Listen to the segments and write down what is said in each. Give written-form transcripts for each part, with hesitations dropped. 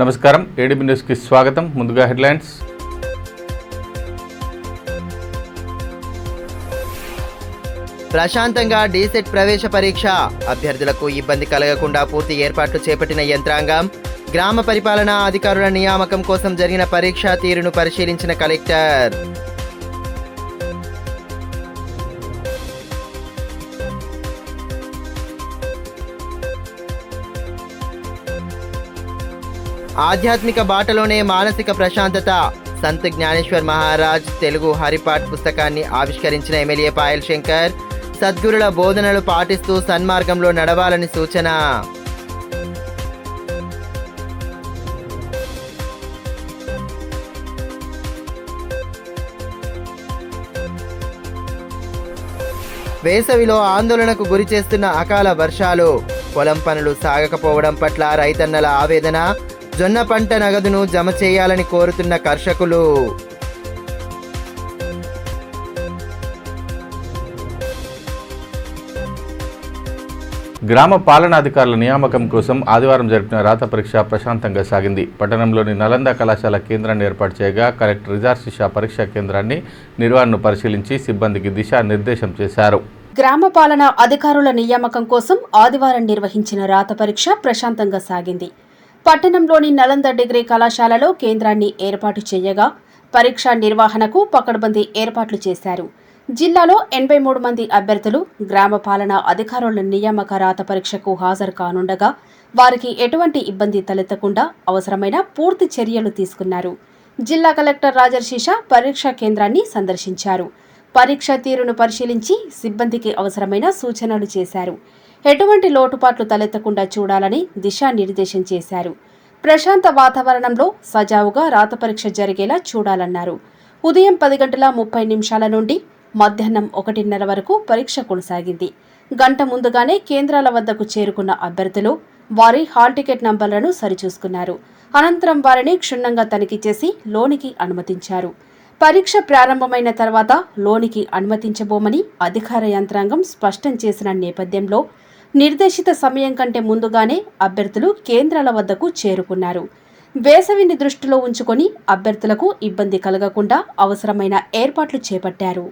నమస్కారం, ఏడీబీ న్యూస్కి స్వాగతం. ముందుగా హెడ్లైన్స్. ప్రశాంతంగా డీసెట్ ప్రవేశ పరీక్ష, అభ్యర్థులకు ఇబ్బంది కలగకుండా పూర్తి ఏర్పాట్లు చేపట్టిన యంత్రాంగం. గ్రామ పరిపాలనా అధికారుల నియామకం కోసం జరిగిన పరీక్షా తీరును పరిశీలించిన కలెక్టర్. ఆధ్యాత్మిక బాటలోనే మానసిక ప్రశాంతత, సంత్ జ్ఞానేశ్వర్ మహారాజ్ తెలుగు హరిపాఠ్ పుస్తకాన్ని ఆవిష్కరించిన ఎమ్మెల్యే పాయల్ శంకర్. సద్గురుల బోధనలు పాటిస్తూ సన్మార్గంలో నడవాలని సూచన. వేసవిలో ఆందోళనకు గురి చేస్తున్న అకాల వర్షాలు, పొలం పనులు సాగకపోవడం పట్ల రైతన్నల ఆవేదన. జొన్న పంట నగదును జమ చేయాలని కోరుతున్న కర్షకులు. గ్రామ పాలనాధికారుల నియామకం కోసం ఆదివారం జరిపిన రాత పరీక్ష ప్రశాంతంగా సాగింది. పట్టణంలోని నలంద కళాశాల కేంద్రాన్ని ఏర్పాటు చేయగా కలెక్టర్ రిజార్షిషా పరీక్షా కేంద్రాన్ని నిర్వహణను పరిశీలించి సిబ్బందికి దిశానిర్దేశం చేశారు. గ్రామ పాలనా అధికారుల నియామకం కోసం ఆదివారం నిర్వహించిన రాత పరీక్ష ప్రశాంతంగా సాగింది. పట్టణంలోని నలంద డిగ్రీ కళాశాలలో కేంద్రాన్ని ఏర్పాటు చేయగా పరీక్షా నిర్వహణకు పకడ్బందీ ఏర్పాట్లు చేశారు. జిల్లాలో 83 మంది అభ్యర్థులు గ్రామ పాలనా అధికారుల నియామక రాత పరీక్షకు హాజరు కానుండగా వారికి ఎటువంటి ఇబ్బంది తలెత్తకుండా అవసరమైన పూర్తి చర్యలు తీసుకున్నారు. జిల్లా కలెక్టర్ రాజర్షిషా పరీక్షా కేంద్రాన్ని సందర్శించారు. పరీక్ష తీరును పరిశీలించి సిబ్బందికి అవసరమైన సూచనలు చేశారు. ఎటువంటి లోటుపాట్లు తలెత్తకుండా చూడాలని దిశానిర్దేశం చేశారు. ప్రశాంత వాతావరణంలో సజావుగా రాత పరీక్ష జరిగేలా చూడాలన్నారు. ఉదయం 10:30 నుండి మధ్యాహ్నం 1:30 వరకు పరీక్ష కొనసాగింది. గంట ముందుగానే కేంద్రాల వద్దకు చేరుకున్న అభ్యర్థులు వారి హాల్ టికెట్ నంబర్లను సరిచూసుకున్నారు. అనంతరం వారిని క్షుణ్ణంగా తనిఖీ చేసి లోనికి అనుమతించారు. పరీక్ష ప్రారంభమైన తర్వాత లోనికి అనుమతించబోమని అధికార యంత్రాంగం స్పష్టం చేసిన నేపథ్యంలో నిర్దేశిత సమయం కంటే ముందుగానే అభ్యర్థులు కేంద్రాల వద్దకు చేరుకున్నారు. వేసవిని దృష్టిలో ఉంచుకొని అభ్యర్థులకు ఇబ్బంది కలగకుండా అవసరమైన ఏర్పాట్లు చేపట్టారు.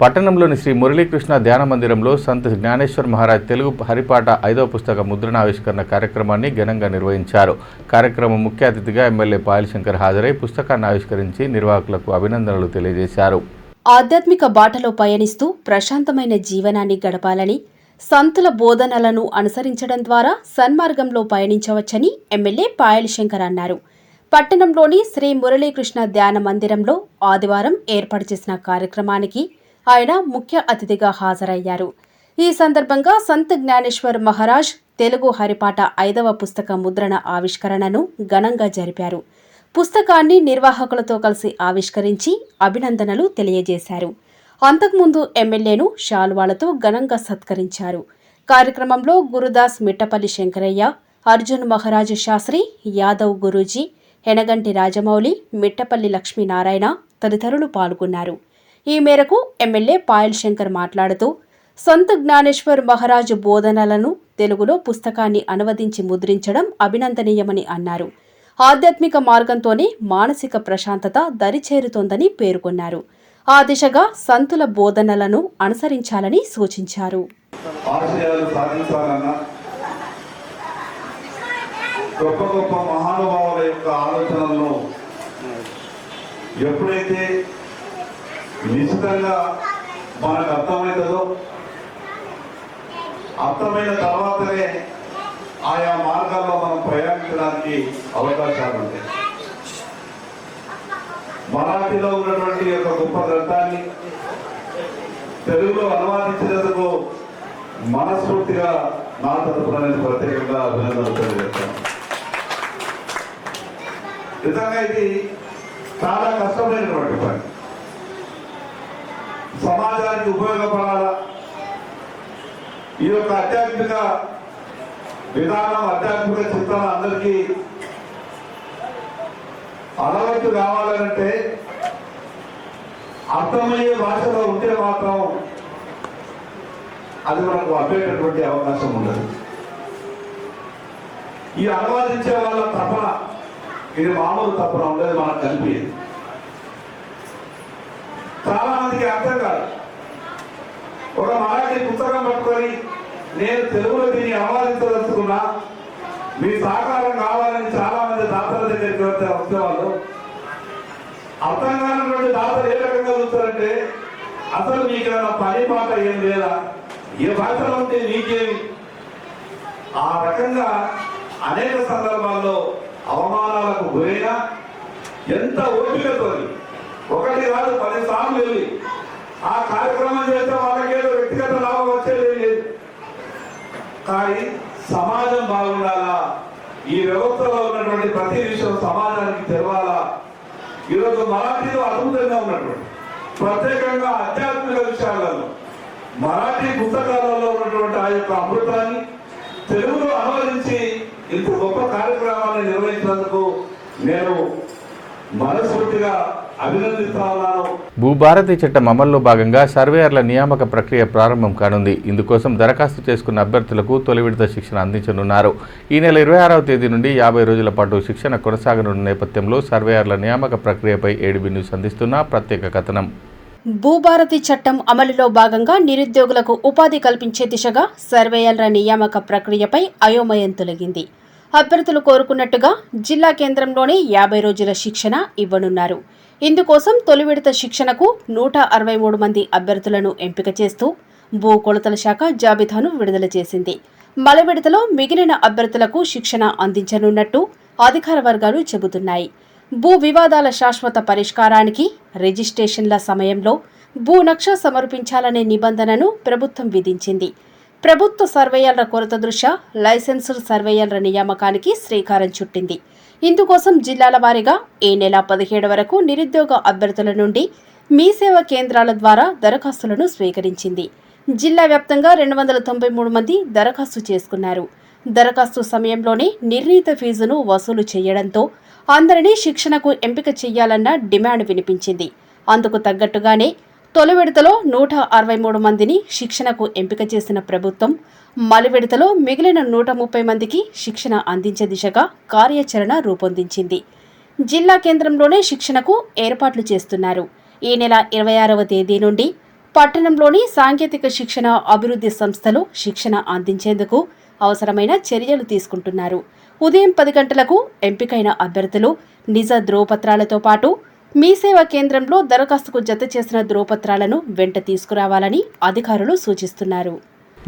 పట్టణంలోని శ్రీ మురళీకృష్ణ ధ్యాన మందిరంలో సంత్ జ్ఞానేశ్వర్ మహారాజ్ తెలుగు హరిపాఠ 5వ పుస్తక ముద్రణ ఆవిష్కరణ కార్యక్రమాన్ని ఘనంగా నిర్వహించారు. కార్యక్రమం ముఖ్య అతిథిగా ఎమ్మెల్యే పాయల్ శంకర్ హాజరై పుస్తకాన్ని ఆవిష్కరించి నిర్వాహకులకు అభినందనలు తెలియజేశారు. ఆధ్యాత్మిక బాటలో పయనిస్తూ ప్రశాంతమైన జీవనాన్ని గడపాలని, సంతుల బోధనలను అనుసరించడం ద్వారా సన్మార్గంలో పయనించవచ్చని ఎమ్మెల్యే పాయల్ శంకర్ అన్నారు. పట్టణంలోని శ్రీ మురళీకృష్ణ ధ్యాన మందిరంలో ఆదివారం ఏర్పాటు చేసిన కార్యక్రమానికి ఆయన ముఖ్య అతిథిగా హాజరయ్యారు. ఈ సందర్భంగా సంత్ జ్ఞానేశ్వర్ మహారాజ్ తెలుగు హరిపాఠ 5వ పుస్తక ముద్రణ ఆవిష్కరణను ఘనంగా జరిపారు. పుస్తకాన్ని నిర్వాహకులతో కలిసి ఆవిష్కరించి అభినందనలు తెలియజేశారు. అంతకుముందు ఎమ్మెల్యేను శాలువాలతో ఘనంగా సత్కరించారు. కార్యక్రమంలో గురుదాస్ మిట్టపల్లి శంకరయ్య, అర్జున్ మహారాజు శాస్త్రి, యాదవ్ గురూజీ, హెనగంటి రాజమౌళి, మిట్టపల్లి లక్ష్మీనారాయణ తదితరులు పాల్గొన్నారు. ఈ మేరకు ఎమ్మెల్యే పాయల్ శంకర్ మాట్లాడుతూ సంత్ జ్ఞానేశ్వర్ మహారాజు బోధనలను తెలుగులో పుస్తకాన్ని అనువదించి ముద్రించడం అభినందనీయమని అన్నారు. ఆధ్యాత్మిక మార్గంతోనే మానసిక ప్రశాంతత దరిచేరుతోందని పేర్కొన్నారు. ఆ దిశగా సంతుల బోధనలను అనుసరించాలని సూచించారు. గొప్ప గొప్ప మహానుభావుల యొక్క ఆలోచనలను ఎప్పుడైతే నిశ్చితంగా మనకు అర్థమవుతుందో అర్థమైన తర్వాతనే ఆయా మార్గాల్లో మనం ప్రయాణించడానికి అవకాశాలు ఉంటాయి. మరాఠీలో ఉన్నటువంటి యొక్క గొప్ప గ్రంథాన్ని తెలుగులో అనువాదించినందుకు మనస్ఫూర్తిగా నా తరపున నేను ప్రత్యేకంగా అభినందనలు తెలియజేస్తాను. నిజంగా ఇది చాలా కష్టమైనటువంటి పని. సమాజానికి ఉపయోగపడాలా, ఈ యొక్క ఆధ్యాత్మిక విధానం, ఆధ్యాత్మిక చింతన అందరికీ అలవాటు కావాలంటే అర్థమయ్యే భాషలో ఉంటే మాత్రం అది మనకు అబ్బేటటువంటి అవకాశం ఉండదు. ఈ అనువాదించే వాళ్ళ తపన ఇది మామూలు తపన ఉండేది, మనకు కనిపించేది. చాలా మందికి అర్థం కాదు. ఒక మరాఠీ పుస్తకం పట్టుకొని నేను తెలుగులో దీన్ని అనువాదించదలుచుకున్నా, మీ సహకారం కావాలని చాలా మంది దాతల దగ్గరికి వచ్చేవాళ్ళు. అర్థం కానటువంటి దాతలు ఏ రకంగా చూస్తారంటే, అసలు మీకు ఏమైనా పని పాట ఏం లేదా, ఏ భాషలో ఉంటే నీకేమి, ఆ రకంగా అనేక సందర్భాల్లో అవమానాలకు గురైనా ఎంత ఓపికతో ఒకటి కాదు 10 సార్లు వెళ్ళి ఆ కార్యక్రమం చేస్తే వాళ్ళకేదో వ్యక్తిగత లాభం వచ్చేది లేదు. కానీ సమాజం బాగుండాలా, ఈ వ్యవస్థలో ఉన్నటువంటి ప్రతి విషయం సమాజానికి తెలవాలా. ఈరోజు మరాఠీలో అద్భుతంగా ఉన్నటువంటి ప్రత్యేకంగా ఆధ్యాత్మిక విషయాలలో మరాఠీ పుస్తకాలలో ఉన్నటువంటి ఆ యొక్క అమృతాన్ని తెలుగులో అనువదించి ఇంత గొప్ప కార్యక్రమాన్ని నిర్వహించినందుకు నేను మనస్ఫూర్తిగా అభినందిస్తా ఉన్నాను. భూభారతి చట్టం అమల్లో భాగంగా సర్వేయర్ల నియామక ప్రక్రియ ప్రారంభం కానుంది. ఇందుకోసం దరఖాస్తు చేసుకున్న అభ్యర్థులకు తొలి విడత శిక్షణ అందించనున్నారు. ఈ నెల 26వ తేదీ నుండి 50 రోజుల పాటు శిక్షణ కొనసాగనున్న నేపథ్యంలో సర్వేయర్ల నియామక ప్రక్రియపై ఏడీబీ న్యూస్ అందిస్తున్న ప్రత్యేక కథనం. భూభారతి చట్టం అమలులో భాగంగా నిరుద్యోగులకు ఉపాధి కల్పించే దిశగా సర్వేయర్ల నియామక ప్రక్రియపై అయోమయం తొలగింది. అభ్యర్థులు కోరుకున్నట్టుగా జిల్లా కేంద్రంలోనే 50 రోజుల శిక్షణ ఇవ్వనున్నారు. ఇందుకోసం తొలి విడత శిక్షణకు 163 మంది అభ్యర్థులను ఎంపిక చేస్తూ భూ కొలతల శాఖ జాబితాను విడుదల చేసింది. మల విడతలో మిగిలిన అభ్యర్థులకు శిక్షణ అందించనున్నట్టు అధికార వర్గాలు చెబుతున్నాయి. భూ వివాదాల శాశ్వత పరిష్కారానికి రిజిస్ట్రేషన్ల సమయంలో భూ నక్ష సమర్పించాలనే నిబంధనను ప్రభుత్వం విధించింది. ప్రభుత్వ సర్వేయర్ల కొరత దృష్ట్యా లైసెన్స్డ్ సర్వేయర్ల నియామకానికి శ్రీకారం చుట్టింది. ఇందుకోసం జిల్లాల వారీగా ఈ నెల 17 వరకు నిరుద్యోగ అభ్యర్థుల నుండి మీ సేవా కేంద్రాల ద్వారా దరఖాస్తులను స్వీకరించింది. జిల్లా వ్యాప్తంగా 293 మంది దరఖాస్తు చేసుకున్నారు. దరఖాస్తు సమయంలోనే నిర్ణీత ఫీజును వసూలు చేయడంతో అందరినీ శిక్షణకు ఎంపిక చేయాలన్న డిమాండ్ వినిపించింది. అందుకు తగ్గట్టుగానే తొలి విడతలో 163 మందిని శిక్షణకు ఎంపిక చేసిన ప్రభుత్వం మలి విడతలో మిగిలిన 130 మందికి శిక్షణ అందించే దిశగా కార్యాచరణ రూపొందించింది. జిల్లా కేంద్రంలోనే శిక్షణకు ఏర్పాట్లు చేస్తున్నారు. ఈ నెల 26వ తేదీ నుండి పట్టణంలోని సాంకేతిక శిక్షణ అభివృద్ధి సంస్థలు శిక్షణ అందించేందుకు అవసరమైన చర్యలు తీసుకుంటున్నారు. ఉదయం 10 గంటలకు ఎంపికైన అభ్యర్థులు నిజ ధ్రువపత్రాలతో పాటు మీ సేవా కేంద్రంలో దరఖాస్తుకు జత చేసిన ధ్రువపత్రాలను వెంట తీసుకురావాలని అధికారులు సూచిస్తున్నారు.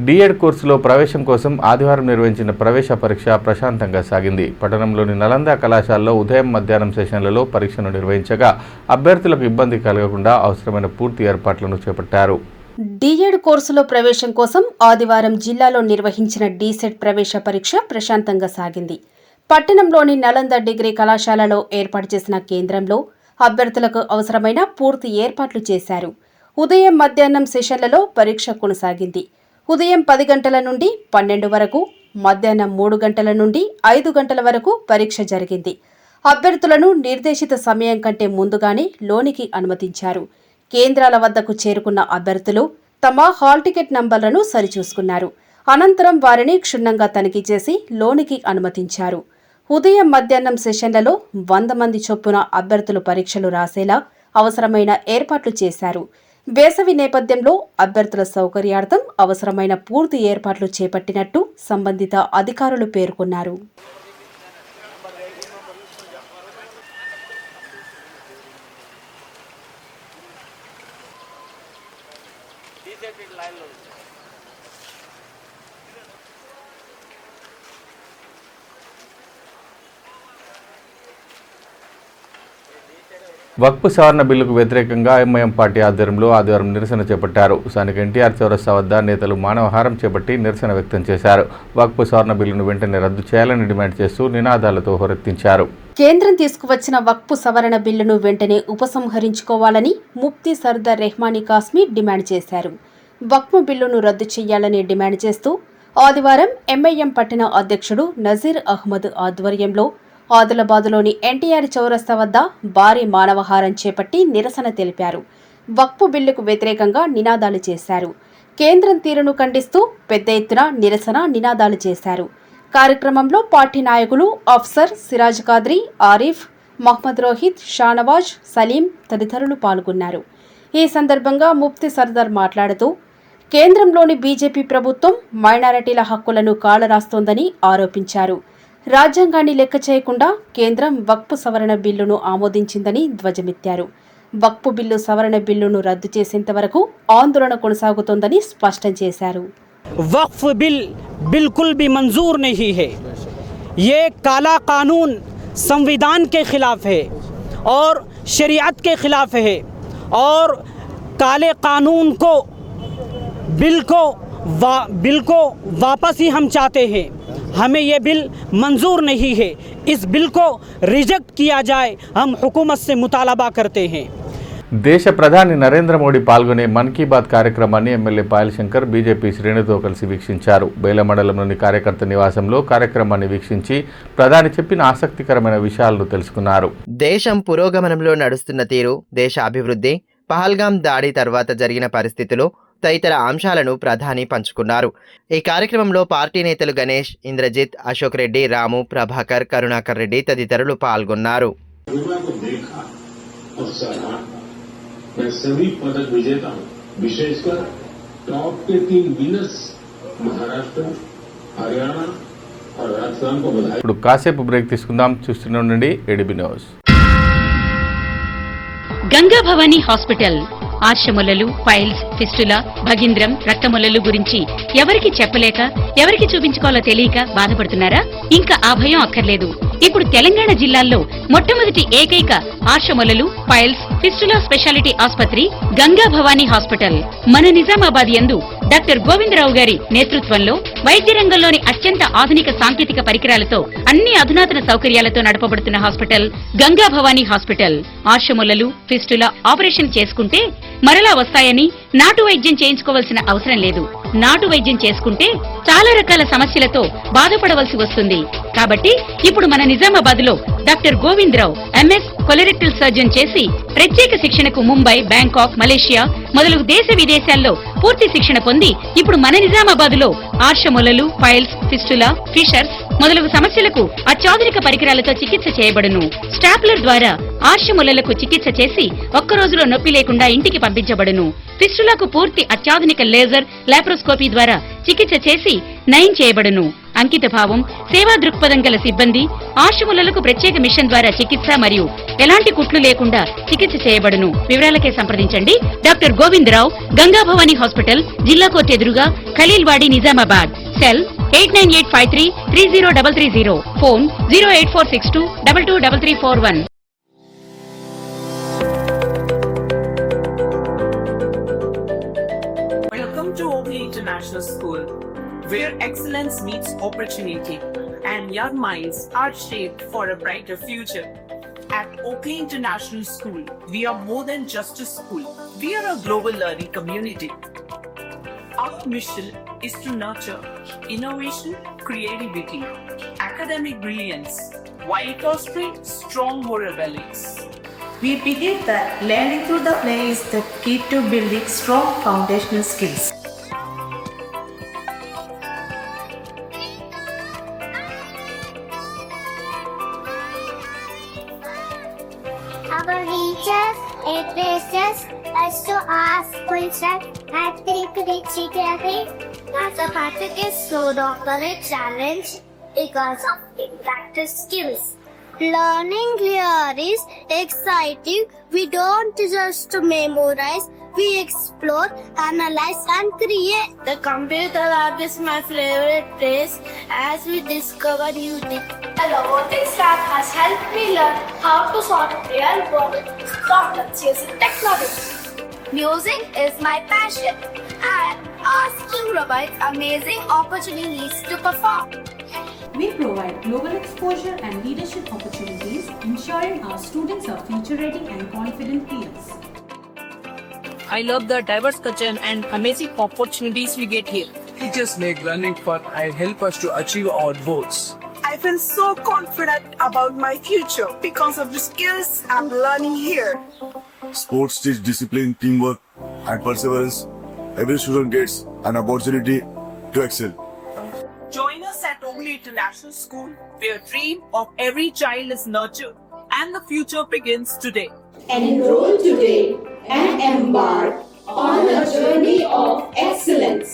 డిఎడ్ కోర్సులో ప్రవేశం కోసం ఆదివారం నిర్వహించిన ప్రవేశ పరీక్ష ప్రశాంతంగా సాగింది. పట్టణంలోని నలంద కళాశాలలో ఉదయం మధ్యాహ్నం సెషన్లలో పరీక్షను నిర్వహించగా అభ్యర్థులకు ఇబ్బంది కలగకుండా అవసరమైన పూర్తి ఏర్పాట్లను చేపట్టారు. డిఎడ్ కోర్సులో ప్రవేశం కోసం ఆదివారం జిల్లాలో నిర్వహించిన డిసెట్ ప్రవేశ పరీక్ష ప్రశాంతంగా సాగింది. పట్టణంలోని నలంద డిగ్రీ కళాశాలలో ఏర్పాటు చేసిన కేంద్రంలో అభ్యర్థులకు అవసరమైన పూర్తి ఏర్పాట్లు చేశారు. ఉదయం మధ్యాహ్నం సెషన్లలో పరీక్ష కొనసాగింది. ఉదయం 10 గంటల నుండి 12 వరకు, మధ్యాహ్నం 3 గంటల నుండి 5 గంటల వరకు పరీక్ష జరిగింది. అభ్యర్థులను నిర్దేశిత సమయం కంటే ముందుగానే లోనికి అనుమతించారు. కేంద్రాల వద్దకు చేరుకున్న అభ్యర్థులు తమ హాల్ టికెట్ నంబర్లను సరిచూసుకున్నారు. అనంతరం వారిని క్షుణ్ణంగా తనిఖీ చేసి లోనికి అనుమతించారు. ఉదయం మధ్యాహ్నం సెషన్లలో 100 మంది చొప్పున అభ్యర్థులు పరీక్షలు రాసేలా అవసరమైన ఏర్పాట్లు చేశారు. వేసవి నేపథ్యంలో అభ్యర్థుల సౌకర్యార్థం అవసరమైన పూర్తి ఏర్పాట్లు చేపట్టినట్టు సంబంధిత అధికారులు పేర్కొన్నారు. వక్ఫ్ సవరణ బిల్లుకు వ్యతిరేకంగా ఎంఐఎం పార్టీ ఆధ్వర్యంలో ఆదివారం నిరసన చేపట్టారు. స్థానిక ఎన్టీఆర్ చౌరస్తా వద్ద నేతలు మానవహారం చేపట్టి నిరసన వ్యక్తం చేశారు. వక్ఫ్ సవరణ బిల్లును వెంటనే రద్దు చేయాలని డిమాండ్ చేస్తూ నినాదాలతో హోరెత్తించారు. కేంద్రం తీసుకువచ్చిన వక్ఫ్ సవరణ బిల్లును వెంటనే ఉపసంహరించుకోవాలని ముఫ్తీ సర్దార్ రెహమానీ కాస్మీ డిమాండ్ చేశారు. వక్ఫ్ బిల్లును రద్దు చేయాలని డిమాండ్ చేస్తూ ఆదివారం ఎంఐఎం పట్టణ అధ్యక్షుడు నజీర్ అహ్మద్ ఆధ్వర్యంలో ఆదిలాబాద్లోని ఎన్టీఆర్ చౌరస్తా వద్ద భారీ మానవహారం చేపట్టి నిరసన తెలిపారు. వక్ఫ్ బిల్లుకు వ్యతిరేకంగా నినాదాలు చేశారు. కేంద్రం తీరును ఖండిస్తూ పెద్ద ఎత్తున నినాదాలు చేశారు. కార్యక్రమంలో పార్టీ నాయకులు అఫ్సర్ సిరాజ్ కాద్రీ, ఆరిఫ్, మహ్మద్ రోహిత్, షానవాజ్, సలీం తదితరులు పాల్గొన్నారు. ఈ సందర్భంగా ముఫ్తీ సర్దార్ మాట్లాడుతూ కేంద్రంలోని బీజేపీ ప్రభుత్వం మైనారిటీల హక్కులను కాలరాస్తోందని ఆరోపించారు. రాజ్యాంగాన్ని లెక్క చేయకుండా కేంద్రం వక్ఫ్ సవరణ బిల్లును ఆమోదించిందని ధ్వజమెత్తారు. వక్ఫ్ బిల్లు సవరణ బిల్లును రద్దు చేసేంత వరకు ఆందోళన కొనసాగుతోందని స్పష్టం చేశారు. वक्फ बिल बिल्कुल भी मंजूर नहीं है। ये काला कानून संविधान के खिलाफ है और शरीयत के खिलाफ है और काले कानून को बिल को वापस ही हम चाहते हैं। हमें ये बिल मंजूर नहीं है। इस बिल को रिजेक्ट किया जाए, हम हुकूमत से मुतालबा करते हैं। దేశ ప్రధాని నరేంద్ర మోడీ పాల్గొనే మన్ కీ బాత్ కార్యక్రమాన్ని ఎమ్మెల్యే పాయల్ శంకర్ బీజేపీ శ్రేణులతో కలిసి వీక్షించారు. బేల మండలంలోని కార్యకర్త నివాసంలో కార్యక్రమాన్ని వీక్షించి ప్రధాని చెప్పిన ఆసక్తికరమైన విషయాలను తెలుసుకున్నారు. దేశం పురోగమనంలో నడుస్తున్న తీరు, దేశ అభివృద్ధి, పహల్గాం దాడి తర్వాత జరిగిన పరిస్థితులు తదితర అంశాలను ప్రధాని పంచుకున్నారు. ఈ కార్యక్రమంలో పార్టీ నేతలు గణేష్, ఇంద్రజిత్, అశోక్ రెడ్డి, రాము, ప్రభాకర్, కరుణాకర్ రెడ్డి తదితరులు పాల్గొన్నారు. मैं सभी पदक विजेता हूं, विशेषकर टॉप के 3 विनर्स महाराष्ट्र, हरियाणा और राजस्थान को बधाई. ఇప్పుడు కాసేపు బ్రేక్ తీసుకుందాం. చూస్తూనే ఉండండి ADB news. Ganga Bhavani hospital ఆర్షములలు, పైల్స్, ఫిస్టులా, భగింద్రం, రక్తములలు గురించి ఎవరికి చెప్పలేక, ఎవరికి చూపించుకోవాలో తెలియక బాధపడుతున్నారా? ఇంకా ఆ భయం అక్కర్లేదు. ఇప్పుడు తెలంగాణ జిల్లాల్లో మొట్టమొదటి ఏకైక ఆర్షములలు, పైల్స్, ఫిస్టులా స్పెషాలిటీ ఆసుపత్రి గంగా భవానీ హాస్పిటల్ మన నిజామాబాద్ యందు డాక్టర్ గోవిందరావు గారి నేతృత్వంలో వైద్య రంగంలోని అత్యంత ఆధునిక సాంకేతిక పరికరాలతో అన్ని అధునాతన సౌకర్యాలతో నడపబడుతున్న హాస్పిటల్ గంగా భవానీ హాస్పిటల్. ఆర్షములలు, ఫిస్టులా ఆపరేషన్ చేసుకుంటే మరలా వస్తాయని నాటు వైద్యం చేయించుకోవాల్సిన అవసరం లేదు. నాటు వైద్యం చేసుకుంటే చాలా రకాల సమస్యలతో బాధపడవలసి వస్తుంది. కాబట్టి ఇప్పుడు మన నిజామాబాద్ లో doctor Govindarao MS colorectal surgeon చేసి ప్రత్యేక శిక్షణకు ముంబై, బ్యాంకాక్, మలేషియా మొదలగు దేశ విదేశాల్లో పూర్తి శిక్షణ పొంది ఇప్పుడు మన నిజామాబాద్ లో ఆర్షములలు, పైల్స్, ఫిస్టులా, ఫిషర్స్ మొదలగు సమస్యలకు అత్యాధునిక పరికరాలతో చికిత్స చేయబడును. స్టాప్లర్ ద్వారా ఆర్షములలకు చికిత్స చేసి ఒక్క రోజులో నొప్పి లేకుండా ఇంటికి పంపించబడును. ఫిస్టులకు పూర్తి అత్యాధునిక లేజర్, లాప్రోస్కోపీ ద్వారా చికిత్స చేసి నయం చేయబడును. అంకిత భావం, సేవా దృక్పథం గల సిబ్బంది, ఆర్షములలకు ప్రత్యేక మిషన్ ద్వారా చికిత్స మరియు ఎలాంటి కుట్లు లేకుండా చికిత్స చేయబడును. వివరాలకే సంప్రదించండి డాక్టర్ గోవిందరావు, గంగా భవానీ హాస్పిటల్, జిల్లా కోర్టు ఎదురుగా, Khaleelwadi, Nizamabad. Cell 8985330330. Phone 08462223341. Welcome to Oakley International School, where excellence meets opportunity and young minds are shaped for a brighter future. At Oakley International School, we are more than just a school. We are a global learning community. Our mission is to nurture innovation, creativity, academic brilliance, while fostering strong moral values. We believe that learning through the play is the key to building strong foundational skills. Our teachers encourage us to ask questions and think critically. As a practice is so dominant challenge because of practice skills. Learning here is exciting. We don't just memorize, we explore, analyze and create. The computer lab is my favorite place as we discover new things The robotics lab has helped me learn how to solve real-world problems using technology. Music is my passion, and our school provides amazing opportunities to perform. We provide global exposure and leadership opportunities, ensuring our students are future-ready and confident peers. I love the diverse culture and amazing opportunities we get here. Teachers make learning fun and help us to achieve our goals. I feel so confident about my future because of the skills I'm learning here. Sports teach discipline, teamwork, and perseverance. Every student gets an opportunity to excel. Join us at Oakley International School, where dream of every child is nurtured and the future begins today. Enroll today and embark on a journey of excellence.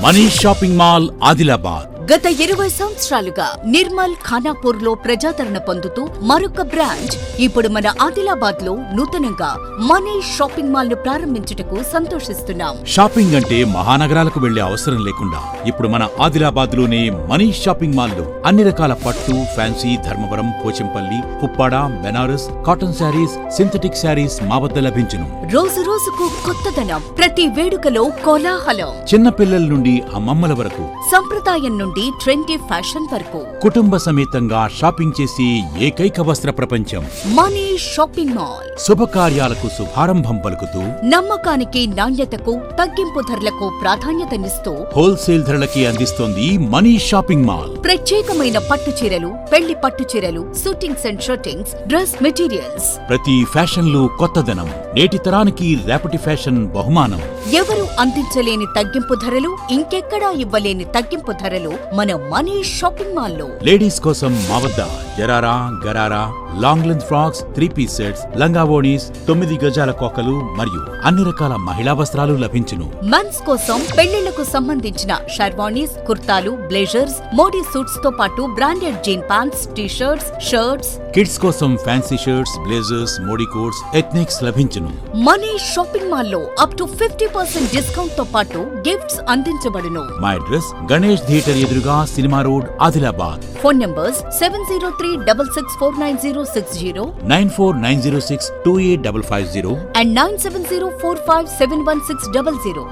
Manish shopping mall Adilabad గత 20 సంవత్సరాలుగా నిర్మల్ ఖానాపూర్ లో ప్రజాదరణ పొందుతూ మరొక branch ఇప్పుడు మన ఆదిలాబాద్ లో నూతనంగా మనీష్ షాపింగ్ మాల్ ను ప్రారంభించుటకు సంతోషిస్తున్నాం. షాపింగ్ అంటే మహానగరాలకు వెళ్లే అవసరం లేకుండా ఇప్పుడు మన ఆదిలాబాద్ లోనే మనీష్ షాపింగ్ మాల్ లో అన్ని రకాల పట్టు, fancy, Dharmavaram, Pochampally, Uppada, Banaras, cotton saris, synthetic saris మా వద్ద లభించును. రోజు రోజుకు కొత్తదనం, ప్రతి వేడుకలో కోలాహలం. చిన్న పిల్లల నుండి అమ్మమ్మల వరకు, సంప్రదాయం నుండి ట్రెండీ ఫ్యాషన్ వరకు కుటుంబ సమేతంగా షాపింగ్ చేసే ఏకైక వస్త్ర ప్రపంచం మనీష్ షాపింగ్ మాల్. శుభకార్యాలకు శుభారంభం పలుకుతూ, నమ్మకానికి, నాణ్యతకు, తగ్గింపు ధరలకు ప్రాధాన్యతనిస్తూ హోల్సేల్ ధరలకి అందిస్తోంది మనీష్ షాపింగ్ మాల్. ప్రత్యేకమైన పట్టు చీరలు, పెళ్లి పట్టు చీరలు, shootings and shirtings, dress materials. ప్రతి ఫ్యాషన్ లో కొత్తదనం, నేటి తరానికి రేపటి ఫ్యాషన్ బహుమానం. ఎవరు అందించలేని తగ్గింపు ధరలు, ఇంకెక్కడా ఇవ్వలేని తగ్గింపు ధరలు మన మనీష్ షాపింగ్ మాల్ లో. లేడీస్ కోసం మా వద్ద sharara, gharara, long length frocks, 3-piece sets, లంగావోణీస్, 9 గజాల కోకలు మరియు అన్ని రకాల మహిళా వస్త్రాలు లభించును. మెన్స్ కోసం పెళ్లిళ్లకు సంబంధించిన షర్వానీస్, కుర్తాలు, బ్లేజర్స్, మోడీ సూట్స్ తో పాటు branded jean pants, T-shirts, shirts. Kids కోసం fancy shirts, blazers, Modi coats, ethnics లభించును. మనీష్ షాపింగ్ మాల్ లో అప్ టు 50% డిస్కౌంట్ తో పాటు గిఫ్ట్స్ అందించబడును. మా అడ్రస్ గణేష్ థియేటర్ ఎదురుగా, cinema road, Adilabad. Phone numbers 7036649060, 9490628550 and 9704571600.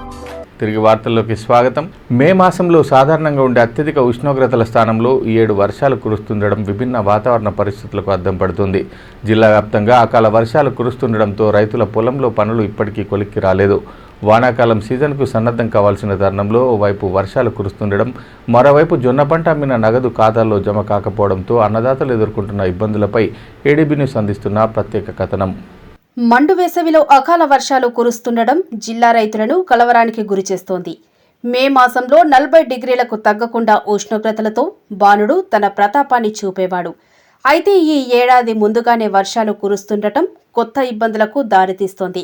తిరిగి వార్తల్లోకి స్వాగతం. మే మాసంలో సాధారణంగా ఉండే అత్యధిక ఉష్ణోగ్రతల స్థానంలో ఈ 7 వర్షాలు కురుస్తుండడం విభిన్న వాతావరణ పరిస్థితులకు అద్దం పడుతుంది. జిల్లా వ్యాప్తంగా అకాల వర్షాలు కురుస్తుండడంతో రైతుల పొలంలో పనులు ఇప్పటికీ కొలిక్కి రాలేదు. వానాకాలం సీజన్కు సన్నద్ధం కావాల్సిన తరుణంలో ఓవైపు వర్షాలు కురుస్తుండడం, మరోవైపు జొన్న పంట అమ్మిన నగదు ఖాతాల్లో జమ కాకపోవడంతో అన్నదాతలు ఎదుర్కొంటున్న ఇబ్బందులపై ఏడీబీ న్యూస్ అందిస్తున్న ప్రత్యేక కథనం. మండు వేసవిలో అకాల వర్షాలు కురుస్తుండడం జిల్లా రైతులను కలవరానికి గురిచేస్తోంది. మే మాసంలో 40 డిగ్రీలకు తగ్గకుండా ఉష్ణోగ్రతలతో బాణుడు తన ప్రతాపాన్ని చూపేవాడు. అయితే ఈ ఏడాది ముందుగానే వర్షాలు కురుస్తుండటం కొత్త ఇబ్బందులకు దారితీస్తోంది.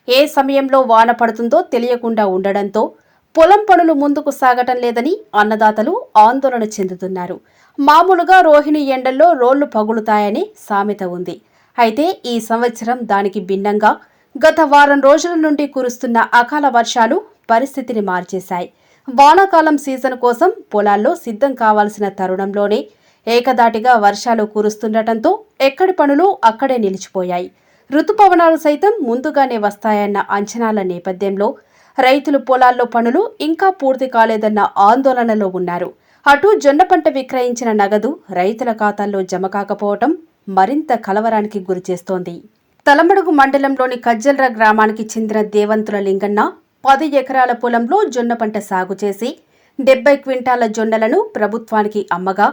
ఏ సమయంలో వాన పడుతుందో తెలియకుండా ఉండడంతో పొలం పనులు ముందుకు సాగటం లేదని అన్నదాతలు ఆందోళన చెందుతున్నారు. మామూలుగా రోహిణి ఎండల్లో రోళ్లు పగులుతాయని సామెత ఉంది. అయితే ఈ సంవత్సరం దానికి భిన్నంగా గత వారం రోజుల నుండి కురుస్తున్న అకాల వర్షాలు పరిస్థితిని మార్చేశాయి. వానాకాలం సీజన్ కోసం పొలాల్లో సిద్ధం కావాల్సిన తరుణంలోనే ఏకదాటిగా వర్షాలు కురుస్తుండటంతో ఎక్కడి పనులు అక్కడే నిలిచిపోయాయి. రుతుపవనాలు సైతం ముందుగానే వస్తాయన్న అంచనాల నేపథ్యంలో రైతులు పొలాల్లో పనులు ఇంకా పూర్తి కాలేదన్న ఆందోళనలో ఉన్నారు. అటు జొన్న పంట విక్రయించిన నగదు రైతుల ఖాతాల్లో జమ కాకపోవటం మరింత కలవరానికి గురిచేస్తోంది. తలమడుగు మండలంలోని కజ్జల్రా గ్రామానికి చెందిన దేవంతుల లింగన్న 10 ఎకరాల పొలంలో జొన్న పంట సాగు చేసి 70 క్వింటాల జొన్నలను ప్రభుత్వానికి అమ్మగా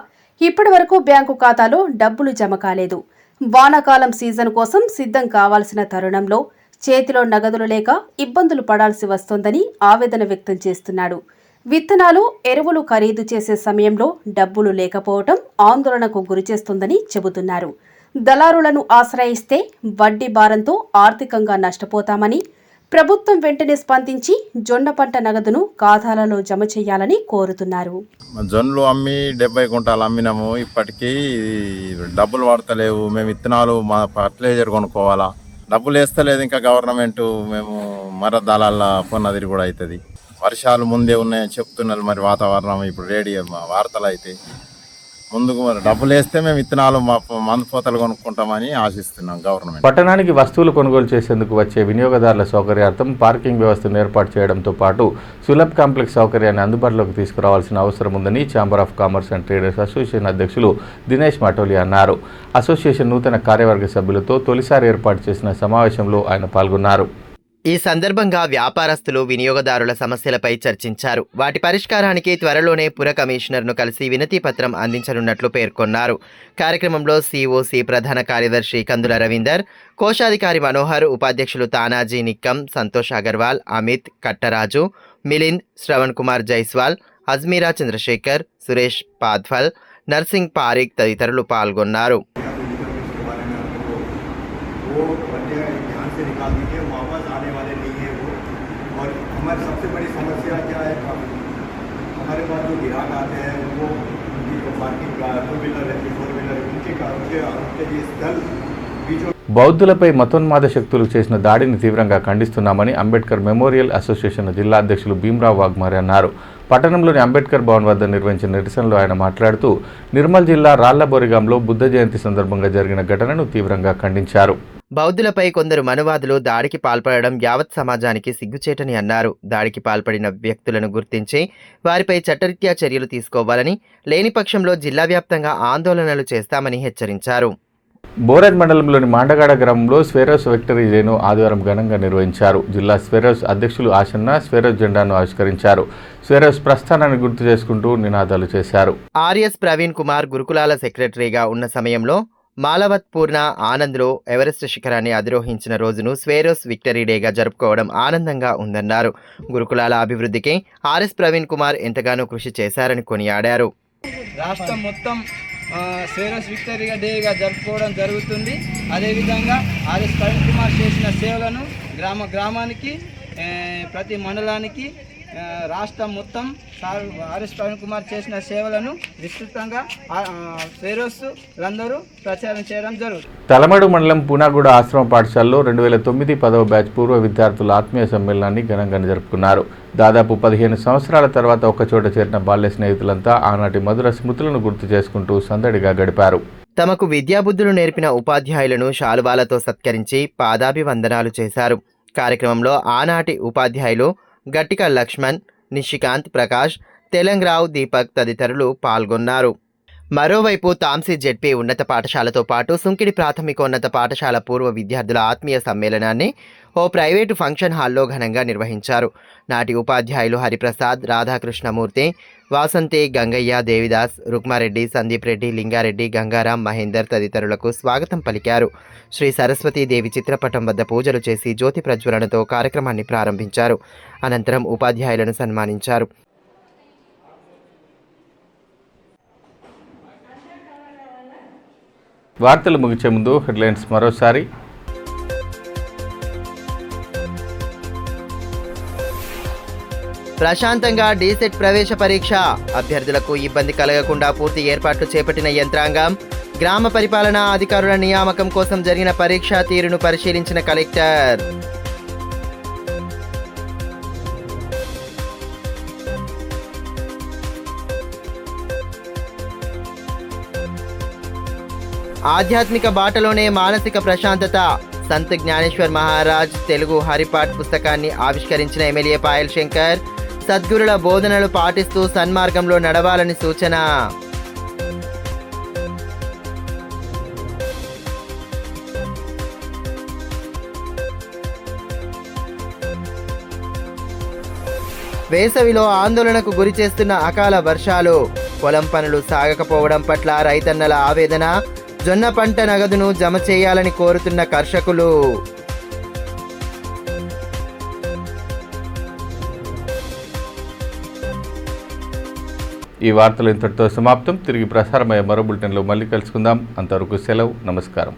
ఇప్పటి వరకు బ్యాంకు ఖాతాలో డబ్బులు జమ కాలేదు. వానాకాలం సీజన్ కోసం సిద్ధం కావాల్సిన తరుణంలో చేతిలో నగదులు లేక ఇబ్బందులు పడాల్సి వస్తోందని ఆవేదన వ్యక్తం చేస్తున్నాడు. విత్తనాలు, ఎరువులు ఖరీదు చేసే సమయంలో డబ్బులు లేకపోవటం ఆందోళనకు గురిచేస్తుందని చెబుతున్నారు. దళారులను ఆశ్రయిస్తే వడ్డీ భారంతో ఆర్థికంగా నష్టపోతామని, ప్రభుత్వం వెంటనే స్పందించి జొన్న పంట నగదును ఖాతాలలో జమ చేయాలని కోరుతున్నారు. జొన్నలు అమ్మి 70 కుంటాలు అమ్మినాము. ఇప్పటికీ డబ్బులు పడతలేవు. మేము విత్తనాలు మా ఫర్టిలైజర్ కొనుక్కోవాలా, డబ్బులు వేస్తలేదు ఇంకా గవర్నమెంట్. మేము మరదలాల పొన్నదిరి కూడా అవుతుంది. వర్షాలు ముందే ఉన్నాయని చెప్తున్నారు. మరి వాతావరణం ఇప్పుడు రేడియో వార్తలు అయితే ముందుకు మరి డబ్బులు వేస్తే మేము విత్తనాలు మందు పోతలు కొనుక్కుంటామని ఆశిస్తున్నాం గవర్నమెంట్. పట్టణానికి వస్తువులు కొనుగోలు చేసేందుకు వచ్చే వినియోగదారుల సౌకర్యార్థం పార్కింగ్ వ్యవస్థను ఏర్పాటు చేయడంతో పాటు సులభ్ కాంప్లెక్స్ సౌకర్యాన్ని అందుబాటులోకి తీసుకురావాల్సిన అవసరం ఉందని chamber of commerce and traders association అధ్యక్షులు దినేష్ మాటోలి అన్నారు. అసోసియేషన్ నూతన కార్యవర్గ సభ్యులతో తొలిసారి ఏర్పాటు చేసిన సమావేశంలో ఆయన పాల్గొన్నారు. ఈ సందర్భంగా వ్యాపారస్తులు వినియోగదారుల సమస్యలపై చర్చించారు. వాటి పరిష్కారానికి త్వరలోనే పుర కమిషనర్ను కలిసి వినతి పత్రం అందించనున్నట్లు పేర్కొన్నారు. కార్యక్రమంలో సిఓసి ప్రధాన కార్యదర్శి కందుల రవీందర్, కోశాధికారి మనోహర్, ఉపాధ్యక్షులు తానాజీ నిక్కం, సంతోష్ అగర్వాల్, అమిత్, కట్టరాజు, మిలింద్, శ్రవణ్ కుమార్ జైస్వాల్, అజ్మీరా చంద్రశేఖర్, సురేష్ పాద్ఫల్, నర్సింగ్ పారిక్ తదితరులు పాల్గొన్నారు. हमारी सबसे बड़ी समस्या क्या है, हमारे पास जो ग्राहक आते हैं वो उनकी पार्किंग का 2 व्हीलर रहती है, 4 व्हीलर उनके लिए स्थल बीचों. బౌద్ధులపై మతోన్మాద శక్తులు చేసిన దాడిని తీవ్రంగా ఖండిస్తున్నామని అంబేద్కర్ మెమోరియల్ అసోసియేషన్ జిల్లా అధ్యక్షులు భీమ్రావ్ వాగ్మారి అన్నారు. పట్టణంలోని అంబేద్కర్ భవన్ వద్ద నిర్వహించిన నిరసనలో ఆయన మాట్లాడుతూ నిర్మల్ జిల్లా రాళ్లబోరిగాంలో బుద్ధ జయంతి సందర్భంగా జరిగిన ఘటనను తీవ్రంగా ఖండించారు. బౌద్ధులపై కొందరు మనువాదులు దాడికి పాల్పడడం యావత్ సమాజానికి సిగ్గుచేటని అన్నారు. దాడికి పాల్పడిన వ్యక్తులను గుర్తించి వారిపై చట్టరీత్యా చర్యలు తీసుకోవాలని, లేని పక్షంలో జిల్లా వ్యాప్తంగా ఆందోళనలు చేస్తామని హెచ్చరించారు. బోరేజ్ మండలంలోని మాండగాడ గ్రామంలో స్వేరోస్ విక్టరీ డేను ఆదివారం ఘనంగా నిర్వహించారు. జిల్లా స్వేరోస్ అధ్యక్షులు ఆశన్న స్వేరోస్ జెండాను ఆవిష్కరించారు. స్వేరోస్ ప్రస్థానాన్ని గుర్తు చేసుకుంటూ నినాదాలు చేశారు. ఆర్ఎస్ ప్రవీణ్ కుమార్ గురుకులాల సెక్రటరీగా ఉన్న సమయంలో మాలవత్ పూర్ణ ఆనంద్లో ఎవరెస్ట్ శిఖరాన్ని అధిరోహించిన రోజును స్వేరోస్ విక్టరీ డేగా జరుపుకోవడం ఆనందంగా ఉందన్నారు. గురుకులాల అభివృద్ధికి ఆర్ఎస్ ప్రవీణ్ కుమార్ ఎంతగానో కృషి చేశారని కొనియాడారు. రాష్ట్రం మొత్తం స్వేరోస్ విక్టరీ డేగా జరుపుకోవడం జరుగుతుంది. అదేవిధంగా ఆర్ఎస్ ప్రవీణ్ కుమార్ చేసిన సేవలను గ్రామానికి ప్రతి మండలానికి రాష్ట్రం మొత్తం ఆర్ఎస్ ప్రవీణ్ కుమార్ చేసిన సేవలను విస్తృతంగా స్వేరోస్లందరూ ప్రచారం చేయడం జరుగుతుంది. తలమడు మండలం పూనాగూడ ఆశ్రమ పాఠశాలలో 2009 10వ బ్యాచ్ పూర్వ విద్యార్థుల ఆత్మీయ సమ్మేళనాన్ని ఘనంగా జరుపుకున్నారు. దాదాపు 15 సంవత్సరాల తర్వాత ఒక్కచోట చేరిన బాల్య స్నేహితులంతా ఆనాటి మధుర స్మృతులను గుర్తు చేసుకుంటూ సందడిగా గడిపారు. తమకు విద్యాబుద్ధులు నేర్పిన ఉపాధ్యాయులను శాలువాలతో సత్కరించి పాదాభివందనాలు చేశారు. కార్యక్రమంలో ఆనాటి ఉపాధ్యాయులు గట్టిక లక్ష్మణ్, నిషికాంత్, ప్రకాష్, తెలంగారావు, దీపక్ తదితరులు పాల్గొన్నారు. మరోవైపు తాంసీ జెడ్పీ ఉన్నత పాఠశాలతో పాటు సుంకిడి ప్రాథమికోన్నత పాఠశాల పూర్వ విద్యార్థుల ఆత్మీయ సమ్మేళనాన్ని ఓ ప్రైవేటు ఫంక్షన్ హాల్లో ఘనంగా నిర్వహించారు. నాటి ఉపాధ్యాయులు హరిప్రసాద్, రాధాకృష్ణమూర్తి, వాసంతి, గంగయ్య, దేవిదాస్, రుక్మారెడ్డి, సందీప్ రెడ్డి, లింగారెడ్డి, గంగారాం, మహేందర్ తదితరులకు స్వాగతం పలికారు. శ్రీ సరస్వతీదేవి చిత్రపటం వద్ద పూజలు చేసి జ్యోతి ప్రజ్వలనతో కార్యక్రమాన్ని ప్రారంభించారు. అనంతరం ఉపాధ్యాయులను సన్మానించారు. వార్తలు ముగిసే ముందు హెడ్లైన్స్ మరోసారి. ప్రశాంతంగా డీసెట్ ప్రవేశ పరీక్ష, అభ్యర్థులకు ఇబ్బంది కలగకుండా పూర్తి ఏర్పాట్లు చేపట్టిన యంత్రాంగం. గ్రామ పరిపాలనా అధికారుల నియామకం కోసం జరిగిన పరీక్షా తీరును పరిశీలించిన కలెక్టర్. ఆధ్యాత్మిక బాటలోనే మానసిక ప్రశాంతత, సంత్ జ్ఞానేశ్వర్ మహారాజ్ తెలుగు హరిపాఠ్ పుస్తకాన్ని ఆవిష్కరించిన ఎమ్మెల్యే పాయల్ శంకర్. సద్గురుల బోధనలు పాటిస్తూ సన్మార్గంలో నడవాలని సూచన. వేసవిలో ఆందోళనకు గురి చేస్తున్న అకాల వర్షాలు, పొలం పనులు సాగకపోవడం పట్ల రైతన్నల ఆవేదన. జొన్న పంట నగదును జమ చేయాలని కోరుతున్న కర్షకులు. ఈ వార్తలు ఇంతటితో సమాప్తం. తిరిగి ప్రసారమయ్యే మరో బులెటిన్లో మళ్ళీ కలుసుకుందాం. అంతవరకు సెలవు. నమస్కారం.